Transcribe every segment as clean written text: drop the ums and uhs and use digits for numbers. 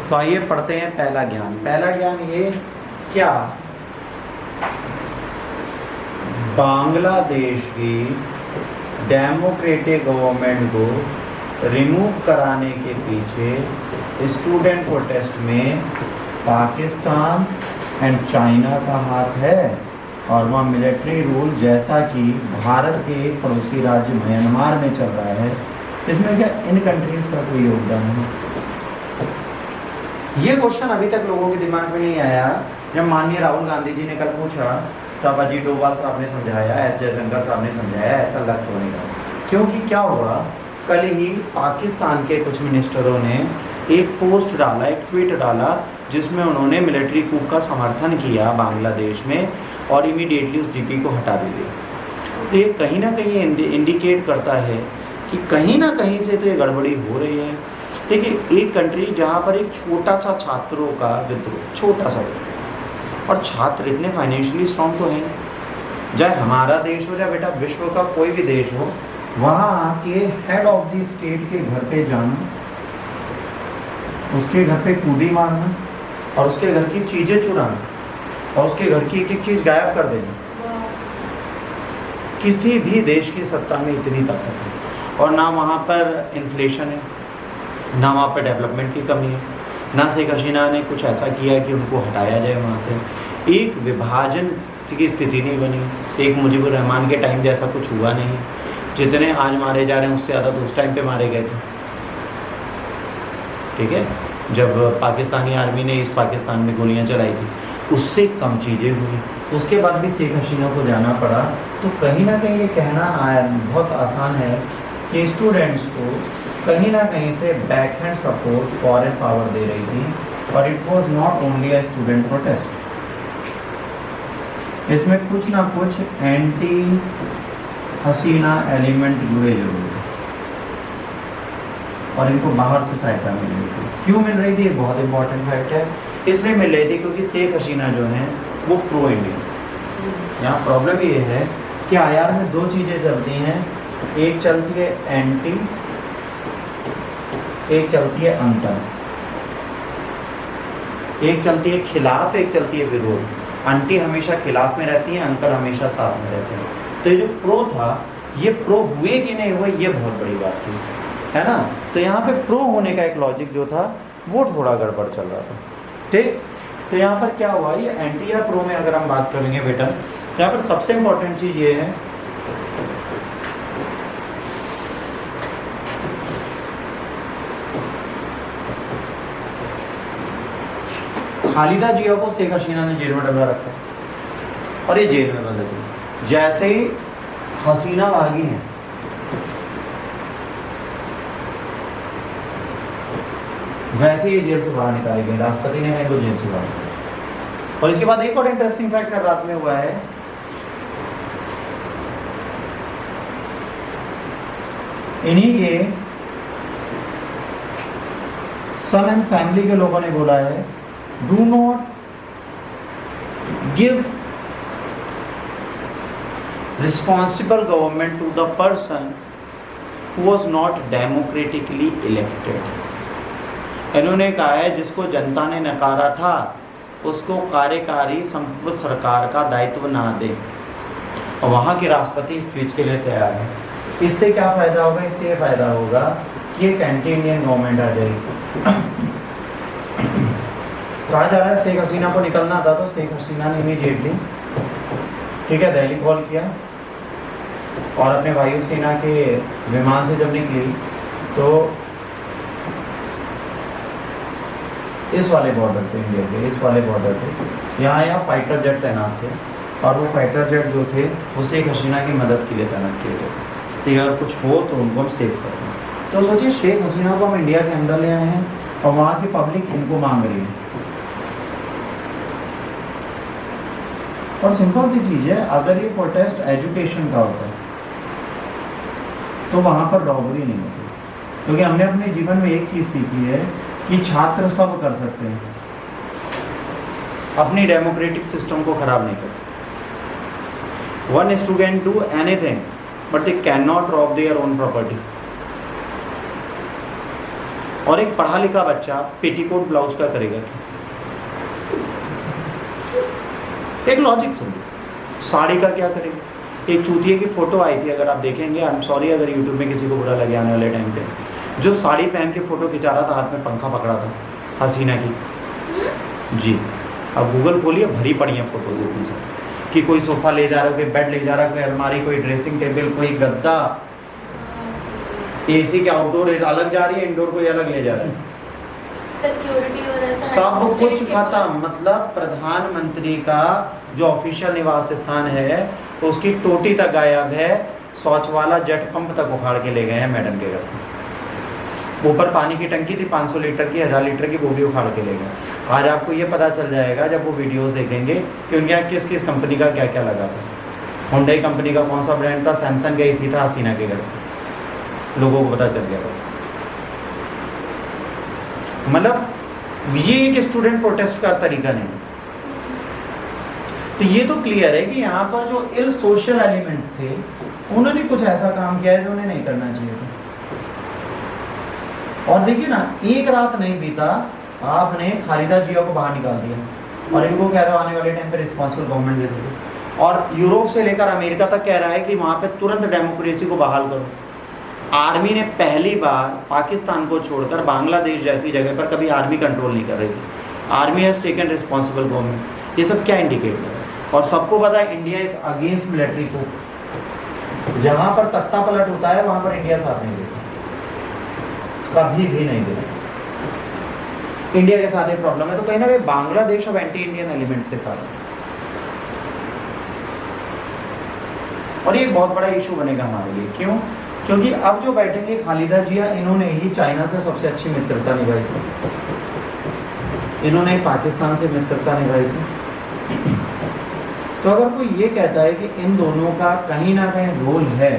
तो आइए पढ़ते हैं पहला ज्ञान। पहला ज्ञान ये क्या, बांग्लादेश की डेमोक्रेटिक गवर्नमेंट को रिमूव कराने के पीछे स्टूडेंट प्रोटेस्ट में पाकिस्तान एंड चाइना का हाथ है, और वहाँ मिलिट्री रूल जैसा कि भारत के एक पड़ोसी राज्य म्यांमार में चल रहा है, इसमें क्या इन कंट्रीज का कोई योगदान है? ये क्वेश्चन अभी तक लोगों के दिमाग में नहीं आया। जब माननीय राहुल गांधी जी ने कल पूछा तब अजीत डोभाल साहब ने समझाया, एस जयशंकर साहब ने समझाया, ऐसा लग तो नहीं रहा। क्योंकि क्या हुआ, कल ही पाकिस्तान के कुछ मिनिस्टरों ने एक पोस्ट डाला, एक ट्वीट डाला, जिसमें उन्होंने मिलिट्री कूप का समर्थन किया बांग्लादेश में, और इमीडिएटली उस डीपी को हटा भी दिया। तो ये कहीं ना कहीं इंडिकेट करता है कि कहीं ना कहीं से तो ये गड़बड़ी हो रही है। देखिए, एक कंट्री जहाँ पर एक छोटा सा छात्रों का विद्रोह, छोटा सा विद्रोह, और छात्र इतने फाइनेंशियली स्ट्रॉन्ग तो हैं, चाहे हमारा देश हो, चाहे बेटा विश्व का कोई भी देश हो, वहाँ आके हेड ऑफ द स्टेट के घर पे जाना, उसके घर पे कूदी मारना, और उसके घर की चीज़ें चुराना, और उसके घर की एक एक चीज़ गायब कर देना, किसी भी देश की सत्ता में इतनी ताकत है। और ना वहाँ पर इन्फ्लेशन है, ना वहाँ पर डेवलपमेंट की कमी है, ना शेख हसीना ने कुछ ऐसा किया कि उनको हटाया जाए वहाँ से। एक विभाजन की स्थिति नहीं बनी, शेख मुजीबुर रहमान के टाइम जैसा कुछ हुआ नहीं। जितने आज मारे जा रहे हैं उससे ज़्यादा तो उस टाइम पे मारे गए थे, ठीक है, जब पाकिस्तानी आर्मी ने इस पाकिस्तान में गोलियां चलाई थी, उससे कम चीज़ें हुई। उसके बाद भी शेख हसीना को जाना पड़ा। तो कहीं ना कहीं ये कहना बहुत आसान है कि स्टूडेंट्स को कहीं ना कहीं से back hand support foreign power दे रही थी, और it was not only a student protest. इसमें कुछ ना कुछ एंटी हसीना एलिमेंट जुड़े जरूर थे, और इनको बाहर से सहायता मिल रही थी। क्यों मिल रही थी, बहुत इंपॉर्टेंट फैक्ट है। इसलिए मिल रही थी क्योंकि शेख हसीना जो हैं वो प्रो इंडियन। यहाँ प्रॉब्लम ये है कि आईआर में दो चीज़ें चलती हैं, एक चलती है एंटी, एक चलती है अंतर। एक चलती है खिलाफ, एक चलती है विरोध। एंटी हमेशा खिलाफ में रहती है, अंतर हमेशा साथ में रहते हैं। तो ये जो प्रो था, ये प्रो हुए कि नहीं हुए, ये बहुत बड़ी बात थी, है ना। तो यहाँ पे प्रो होने का एक लॉजिक जो था वो थोड़ा गड़बड़ चल रहा था, ठीक। तो यहाँ पर क्या हुआ, ये एंटी या प्रो में अगर हम बात करेंगे बेटा, तो यहाँ पर सबसे इम्पोर्टेंट चीज़ ये है खालिदा जिया को शेख हसीना ने जेल में डलवा रखा, और ये जेल में बंद थी। जैसे ही हसीना भागी हैं, वैसे ही जेल से बाहर निकाले गए, राष्ट्रपति ने इनको जेल से बाहर निकाला। और इसके बाद एक और इंटरेस्टिंग फैक्ट कल रात में हुआ है, इन्हीं के सन एंड फैमिली के लोगों ने बोला है, do not give responsible government to the person who was not democratically elected. इन्होंने कहा है जिसको जनता ने नकारा था उसको कार्यकारी संपुट सरकार का दायित्व ना दे, और वहाँ के राष्ट्रपति स्पीच के लिए तैयार है। इससे क्या फ़ायदा होगा, इससे ये फ़ायदा होगा कि एक एंटी इंडियन गवर्नमेंट आ जाएगी। कहा जा रहा है शेख हसीना को निकलना था, तो शेख हसीना ने इमीडिएटली, ठीक है, दिल्ली कॉल किया, और अपने वायुसेना के विमान से जब निकली तो इस वाले बॉर्डर पे, इंडिया के इस वाले बॉर्डर पे यहाँ फाइटर जेट तैनात थे, और वो फाइटर जेट जो थे वो शेख हसीना की मदद के लिए तैनात किए थे, तो अगर कुछ हो तो उनको हम सेव कर दें। तो सोचिए, शेख हसीना को हम इंडिया के अंदर ले आए हैं, और वहाँ की पब्लिक इनको मांग रही है। और सिंपल सी चीज़ है, अगर ये प्रोटेस्ट एजुकेशन का होता है तो वहाँ पर रॉबरी नहीं होती, क्योंकि हमने अपने जीवन में एक चीज़ सीखी है कि छात्र सब कर सकते हैं, अपनी डेमोक्रेटिक सिस्टम को ख़राब नहीं कर सकते। One student do anything but they can not rob their own property. और एक पढ़ा लिखा बच्चा पेटीकोट ब्लाउज का करेगा क्या? एक लॉजिक समझो, साड़ी का क्या करेगा? एक चूतिए की फोटो आई थी, अगर आप देखेंगे, आई एम सॉरी अगर यूट्यूब में किसी को बुरा लगे आने वाले टाइम पे, जो साड़ी पहन के फोटो खिंचा रहा था, हाथ में पंखा पकड़ा था, हसीना की जी। अब गूगल खोलिए, भरी पड़ी है फोटोज इतनी सारी, कि कोई सोफा ले जा रहा है, कोई बेड ले जा रहा है, कोई अलमारी, कोई ड्रेसिंग टेबल, कोई गद्दा, एसी के आउटडोर अलग जा रही है, इंडोर कोई अलग ले जा रहा है, सिक्योरिटी और ऐसा सब कुछ खत्म। मतलब प्रधानमंत्री का जो ऑफिशियल निवास स्थान है उसकी टोटी तक गायब है, शौच वाला जेट पंप तक उखाड़ के ले गए हैं मैडम के घर से। ऊपर पानी की टंकी थी 500 लीटर की, 1000 लीटर की, वो भी उखाड़ के ले गए। आज आपको ये पता चल जाएगा जब वो वीडियोस देखेंगे कि उनके यहाँ किस किस कंपनी का क्या क्या लगा था। हुंडई कंपनी का कौन सा ब्रांड था, सैमसंग का एसी था हसीना के घर, लोगों को पता चल गया। मतलब ये एक स्टूडेंट प्रोटेस्ट का तरीका नहीं। तो ये तो क्लियर है कि यहाँ पर जो इल सोशल एलिमेंट्स थे उन्होंने कुछ ऐसा काम किया है जो उन्हें नहीं करना चाहिए था। और देखिए ना, एक रात नहीं बीता आपने खालिदा जिया को बाहर निकाल दिया और इनको कह रहे हो आने वाले टाइम पे रिस्पॉन्सिबल गवर्नमेंट दे दोगे। और यूरोप से लेकर अमेरिका तक कह रहा है कि वहाँ पे तुरंत डेमोक्रेसी को बहाल करो। आर्मी ने पहली बार पाकिस्तान को छोड़कर बांग्लादेश जैसी जगह पर कभी आर्मी कंट्रोल नहीं कर रही थी। Army has taken responsible government. ये सब क्या इंडिकेट कर रहा है? और सबको पता है इंडिया इज अगेंस्ट मिलिट्री को। जहाँ पर तख्ता पलट होता है वहाँ पर इंडिया साथ नहीं देता, कभी भी नहीं देता। इंडिया के साथ एक प्रॉब्लम है, तो कहीं ना कहीं बांग्लादेश अब एंटी इंडियन एलिमेंट्स के साथ है। और ये एक बहुत बड़ा इशू बनेगा हमारे लिए। क्यों? क्योंकि अब जो बैठेंगे खालिदा जिया, इन्होंने ही चाइना से सबसे अच्छी मित्रता निभाई थी, इन्होंने पाकिस्तान से मित्रता निभाई थी। तो अगर कोई ये कहता है कि इन दोनों का कहीं ना कहीं रोल है,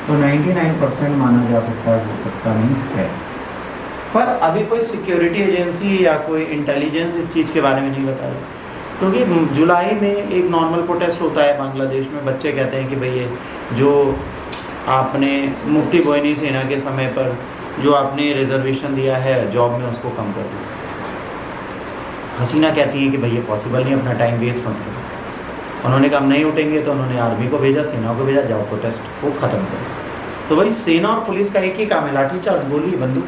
तो 99% माना जा सकता है, हो सकता नहीं है। पर अभी कोई सिक्योरिटी एजेंसी या कोई इंटेलिजेंस इस चीज़ के बारे में नहीं बताया। क्योंकि जुलाई में एक नॉर्मल प्रोटेस्ट होता है बांग्लादेश में, बच्चे कहते हैं कि भई जो आपने मुफ्ती बोइनी सेना के समय पर जो आपने रिजर्वेशन दिया है जॉब में उसको कम कर दो। हसीना कहती है कि भई ये पॉसिबल नहीं, अपना टाइम वेस्ट मत करो। उन्होंने कहा नहीं उठेंगे, तो उन्होंने आर्मी को भेजा, सेना को भेजा, जाओ प्रोटेस्ट को ख़त्म करो। तो भाई सेना और पुलिस का एक ही काम है, लाठीचार्ज, गोली, बंदूक।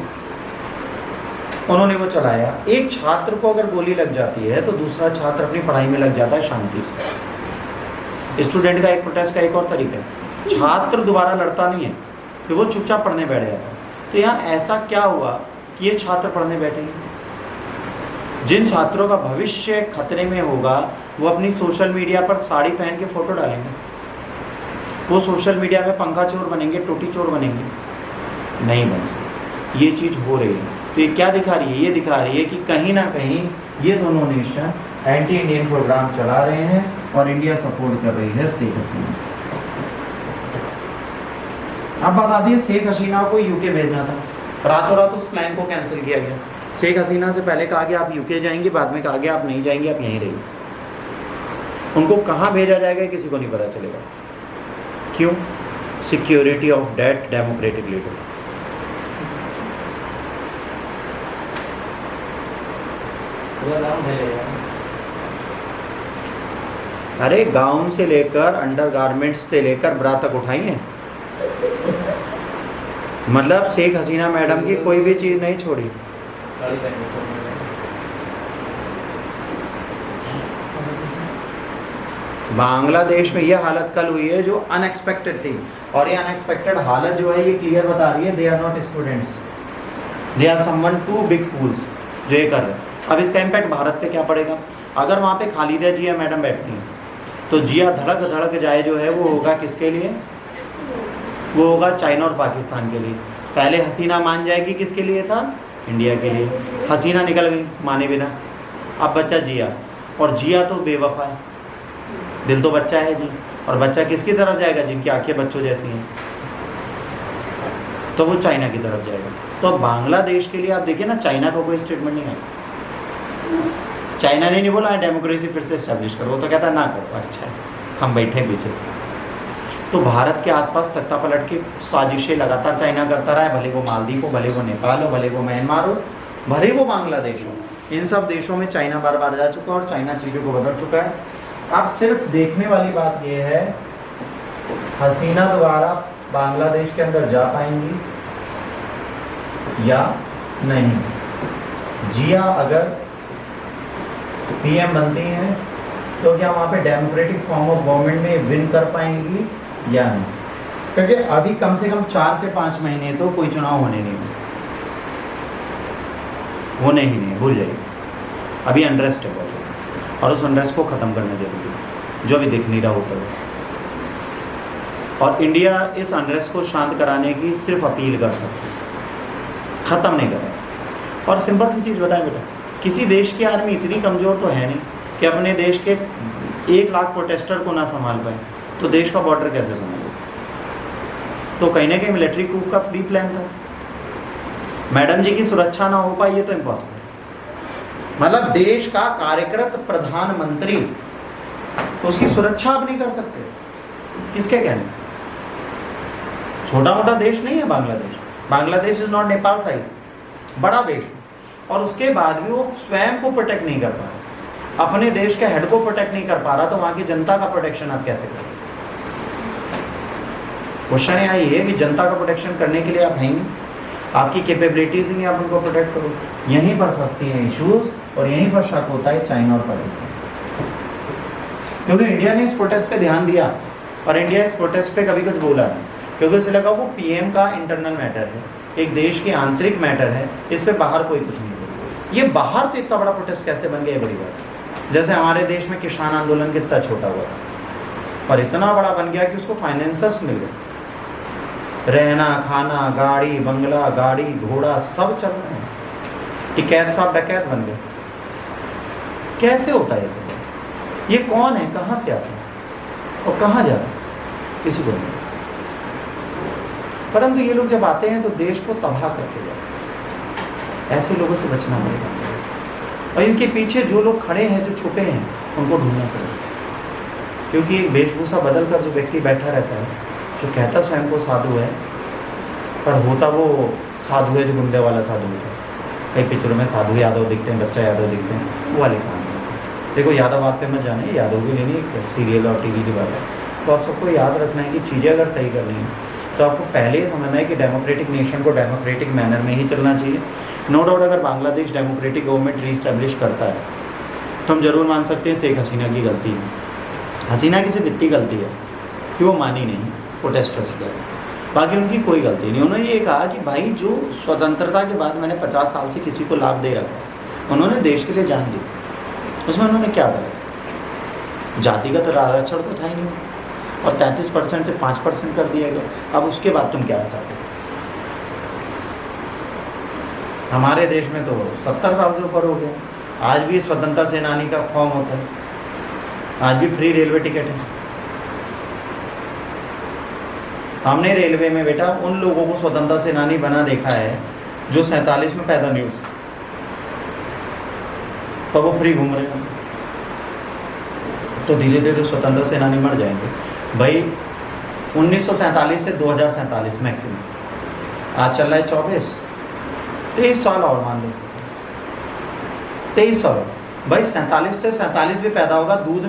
उन्होंने वो चलाया। एक छात्र को अगर गोली लग जाती है तो दूसरा छात्र अपनी पढ़ाई में लग जाता है शांति से। स्टूडेंट का एक प्रोटेस्ट का एक और तरीका है, छात्र दोबारा लड़ता नहीं है, फिर वो चुपचाप पढ़ने बैठ जाता है। तो यहाँ ऐसा क्या हुआ कि ये छात्र पढ़ने बैठेंगे? जिन छात्रों का भविष्य खतरे में होगा वो अपनी सोशल मीडिया पर साड़ी पहन के फ़ोटो डालेंगे, वो सोशल मीडिया में पंखा चोर बनेंगे, टोटी चोर बनेंगे, नहीं बन सकते। ये चीज़ हो रही है। तो ये क्या दिखा रही है? ये दिखा रही है कि कहीं ना कहीं ये दोनों नेशन एंटी इंडियन प्रोग्राम चला रहे हैं और इंडिया सपोर्ट कर रही है शेख हसीना। अब बता दिए, शेख हसीना को यूके भेजना था, रातों रात उस प्लान को कैंसिल किया गया। शेख हसीना से पहले कहा गया आप यूके जाएंगे, बाद में कहा गया आप नहीं जाएंगे, आप यहीं रहिए। उनको कहाँ भेजा जाएगा किसी को नहीं पता चलेगा। क्यों? Security of that democratic leader. अरे गाउन से लेकर अंडरगारमेंट्स से लेकर ब्रा तक उठाई है। मतलब शेख हसीना मैडम की कोई भी चीज़ नहीं छोड़ी। बांग्लादेश में यह हालत कल हुई है जो अनएक्सपेक्टेड थी, और ये अनएक्सपेक्टेड हालत जो है ये क्लियर बता रही है they are not students, they are someone too big fools जो ये कर रहे हैं। अब इसका इम्पैक्ट भारत पे क्या पड़ेगा? अगर वहाँ पे खालिदा जिया मैडम बैठती हैं तो जिया धड़क धड़क जाए जो है वो होगा किसके लिए? वो होगा चाइना और पाकिस्तान के लिए। पहले हसीना मान जाएगी किसके लिए था? इंडिया के लिए। हसीना निकल गई माने बिना, अब बच्चा जिया, और जिया तो बेवफा है, दिल तो बच्चा है जी, और बच्चा किसकी तरफ जाएगा? जिनकी आंखें बच्चों जैसी हैं, तो वो चाइना की तरफ जाएगा। तो बांग्लादेश के लिए आप देखिए ना, चाइना का कोई स्टेटमेंट नहीं है। चाइना ने नहीं बोला डेमोक्रेसी फिर से एस्टेब्लिश करो, वो तो कहता है ना करो, अच्छा है हम बैठे पीछे से। तो भारत के आसपास तख्ता पलट की साजिशें लगातार चाइना करता रहा है, भले वो मालदीव हो, भले वो नेपाल हो, भले वो म्यांमार हो, भले वो बांग्लादेश हो, इन सब देशों में चाइना बार बार जा चुका है और चाइना चीज़ों को बदल चुका है। अब सिर्फ देखने वाली बात यह है, हसीना दोबारा बांग्लादेश के अंदर जा पाएंगी या नहीं। जिया अगर पीएम बनती हैं तो क्या वहाँ पे डेमोक्रेटिक फॉर्म ऑफ गवर्नमेंट में विन कर पाएंगी या नहीं, क्योंकि अभी कम से कम 4 से 5 महीने तो कोई चुनाव होने ही नहीं, भूल जाइए। अभी अनरेस्ट है बहुत, और उस अनरेस्ट को ख़त्म करना जरूरी है, जो अभी दिख नहीं रहा होता है। और इंडिया इस अनरेस्ट को शांत कराने की सिर्फ अपील कर सकती है, ख़त्म नहीं करेगा। और सिंपल सी चीज़ बताएं बेटा, किसी देश की आर्मी इतनी कमज़ोर तो है नहीं कि अपने देश के 1 लाख प्रोटेस्टर को ना संभाल पाए, तो देश का बॉर्डर कैसे संभाले? तो कहीं ना कहीं मिलिट्री कूप का फ्री प्लान था। मैडम जी की सुरक्षा ना हो पाई, ये तो इम्पॉसिबल। मतलब देश का कार्यरत प्रधानमंत्री, उसकी सुरक्षा आप नहीं कर सकते, किसके कहने? छोटा मोटा देश नहीं है Bangladesh. Bangladesh is not Nepal size, बड़ा देश, और उसके बाद भी वो स्वयं को प्रोटेक्ट नहीं कर पा रहा, अपने देश के हेड को प्रोटेक्ट नहीं कर पा रहा, तो वहाँ की जनता का प्रोटेक्शन आप कैसे करें? क्वेश्चन यही है कि जनता का प्रोटेक्शन करने के लिए आप हैं नहीं, आपकी कैपेबिलिटीज नहीं, आप उनको प्रोटेक्ट करो। यहीं पर फंसती हैं इश्यूज, और यहीं पर शक होता है चाइना और पाकिस्तान, क्योंकि इंडिया ने इस प्रोटेस्ट पे ध्यान दिया और इंडिया इस प्रोटेस्ट पे कभी कुछ बोला नहीं, क्योंकि उसे लगा वो पीएम का इंटरनल मैटर है, एक देश की आंतरिक मैटर है, इस पे बाहर कोई कुछ नहीं बोलेगा। ये बाहर से इतना बड़ा प्रोटेस्ट कैसे बन गया, बड़ी बात है। जैसे हमारे देश में किसान आंदोलन कितना छोटा हुआ था और इतना बड़ा बन गया कि उसको फाइनेंसर्स मिल गए, रहना खाना, गाड़ी बंगला, गाड़ी घोड़ा सब चल रहे हैं, टिकैत साहब डकैत बन गए। कैसे होता है ये सब? ये कौन है, कहाँ से आता है और कहाँ जाता है, किसी को नहीं। परंतु ये लोग जब आते हैं तो देश को तबाह करके जाते हैं। ऐसे लोगों से बचना पड़ेगा, और इनके पीछे जो लोग खड़े हैं, जो छुपे हैं, उनको ढूंढना पड़ेगा। क्योंकि एक वेशभूषा बदल कर जो व्यक्ति बैठा रहता है, जो कहता स्वयं को साधु है, पर होता वो साधु है जो गुंडे वाला साधु होता है। कई पिक्चरों में साधु यादव दिखते हैं, बच्चा यादव दिखते हैं, वो वाली कहानी। देखो यादव बात पे मत जाने, यादव की लेनी एक सीरियल और टीवी की बात है। तो आप सबको याद रखना है कि चीज़ें अगर सही करनी है तो आपको पहले ही समझना है कि डेमोक्रेटिक नेशन को डेमोक्रेटिक मैनर में ही चलना चाहिए। नो डाउट अगर बांग्लादेश डेमोक्रेटिक गवर्नमेंट रीस्टैब्लिश करता है तो हम जरूर मान सकते हैं शेख हसीना की गलती है। हसीना की सिर्फ इतनी गलती है कि वो मानी नहीं प्रोटेस्टर्स की, बाकी उनकी कोई गलती नहीं। उन्होंने ये कहा कि भाई जो स्वतंत्रता के बाद मैंने 50 साल से किसी को लाभ दे रखा, उन्होंने देश के लिए जान दी, उसमें उन्होंने क्या करा? जातिगत आरक्षण तो था ही नहीं, और 33% से 5% कर दिया गया। अब उसके बाद तुम क्या चाहते थे? हमारे देश में तो 70 साल से ऊपर हो गया, आज भी स्वतंत्रता सेनानी का फॉर्म होता है, आज भी फ्री रेलवे टिकट है। हमने रेलवे में बेटा उन लोगों को स्वतंत्रता सेनानी बना देखा है जो 47 में पैदा नहीं हो सके, पर वो फ्री घूम रहे हैं। तो धीरे धीरे स्वतंत्रता सेनानी मर जाएंगे भाई। 1947 से 2047 मैक्सिमम, आज चल रहा है 23 साल और मान लो 23 साल भाई। 47 से 47 भी पैदा होगा, दूध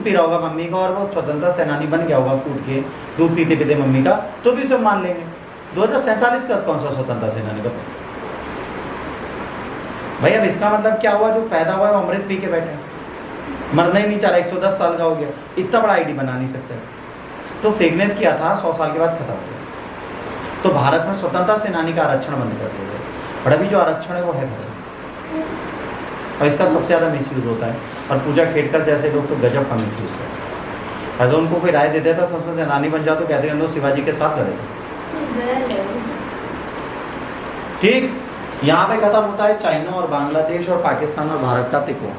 पी रहा होगा मम्मी का, और वो स्वतंत्रता सेनानी बन गया होगा कूद के दूध पीते पीते मम्मी का, तो भी सब मान लेंगे। 2047 का कौन सा स्वतंत्रता सेनानी बताओ भाई। अब इसका मतलब क्या हुआ? जो पैदा हुआ है वो अमृत पी के बैठे, मरना ही नहीं चाह रहा, 110 साल का हो गया, इतना बड़ा आईडी बना नहीं सकते। तो फेकनेस किया था, 100 साल के बाद खत्म हो गया। तो भारत में स्वतंत्रता सेनानी का आरक्षण बंद कर दिया गया, और अभी जो आरक्षण है वो है खत्म, और इसका सबसे ज़्यादा मिसयूज़ होता है। और पूजा खेड़कर जैसे लोग तो गजब का मिसयूज़ करते हैं। अगर उनको कोई राय दे देता तो उससे सेनानी बन जाओ, तो कहते हैं हम लोग शिवाजी के साथ लड़े थे। ठीक, यहाँ पे खत्म होता है चाइना और बांग्लादेश और पाकिस्तान और भारत का तिकोना।